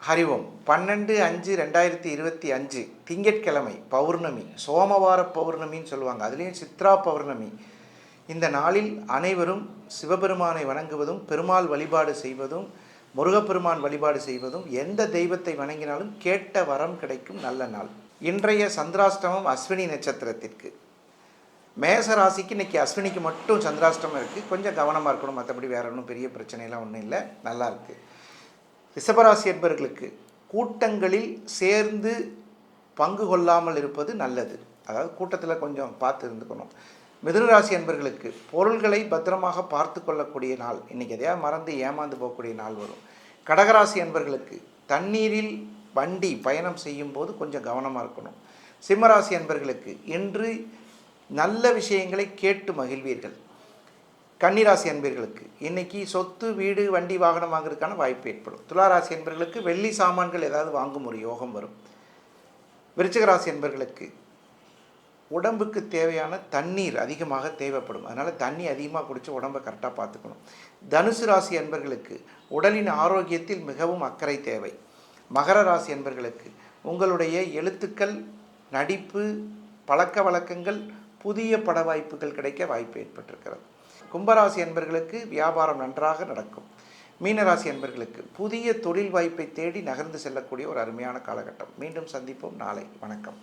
ஹரி ஓம். 12/5/2025 திங்கட்கிழமை பௌர்ணமி, சோமவார பௌர்ணமின்னு சொல்லுவாங்க. அதுலேயும் சித்ரா பௌர்ணமி. இந்த நாளில் அனைவரும் சிவபெருமானை வணங்குவதும், பெருமாள் வழிபாடு செய்வதும், முருகப்பெருமான் வழிபாடு செய்வதும், எந்த தெய்வத்தை வணங்கினாலும் கேட்ட வரம் கிடைக்கும் நல்ல நாள். இன்றைய சந்திராஷ்டமம் அஸ்வினி நட்சத்திரத்திற்கு. மேச ராசிக்கு இன்றைக்கி அஸ்வினிக்கு மட்டும் சந்திராஷ்டமம் இருக்குது. கொஞ்சம் கவனமாக இருக்கணும். மற்றபடி வேறு ஒன்றும் பெரிய பிரச்சனைலாம் ஒன்றும் இல்லை, நல்லா இருக்குது. ரிஷபராசி என்பவர்களுக்கு கூட்டங்களில் சேர்ந்து பங்கு கொள்ளாமல் இருப்பது நல்லது. அதாவது கூட்டத்தில் கொஞ்சம் பார்த்து இருந்துக்கணும். மிதுனராசி என்பவர்களுக்கு பொருள்களை பத்திரமாக பார்த்து கொள்ளக்கூடிய நாள். இன்றைக்கி எதையாவது மறந்து ஏமாந்து போகக்கூடிய நாள் வரும். கடகராசி என்பவர்களுக்கு தண்ணீரில் வண்டி பயணம் செய்யும் போது கொஞ்சம் கவனமாக இருக்கணும். சிம்மராசி என்பவர்களுக்கு இன்று நல்ல விஷயங்களை கேட்டு மகிழ்வீர்கள். கன்னிராசி என்பர்களுக்கு இன்றைக்கி சொத்து, வீடு, வண்டி, வாகனம் வாங்குறதுக்கான வாய்ப்பு ஏற்படும். துளாராசி என்பர்களுக்கு வெள்ளி சாமான்கள் ஏதாவது வாங்கும் ஒரு யோகம் வரும். விருச்சிகராசி என்பர்களுக்கு உடம்புக்கு தேவையான தண்ணீர் அதிகமாக தேவைப்படும். அதனால் தண்ணி அதிகமாக குடித்து உடம்பை கரெக்டாக பார்த்துக்கணும். தனுசு ராசி என்பர்களுக்கு உடலின் ஆரோக்கியத்தில் மிகவும் அக்கறை தேவை. மகர ராசி என்பர்களுக்கு உங்களுடைய எழுத்துக்கள், நடிப்பு, பழக்க வழக்கங்கள், புதிய பட வாய்ப்புகள் கிடைக்க வாய்ப்பு ஏற்பட்டிருக்கிறது. கும்பராசி என்பர்களுக்கு வியாபாரம் நன்றாக நடக்கும். மீனராசி என்பர்களுக்கு புதிய தொழில் வாய்ப்பை தேடி நகர்ந்து செல்லக்கூடிய ஒரு அருமையான காலகட்டம். மீண்டும் சந்திப்போம் நாளை. வணக்கம்.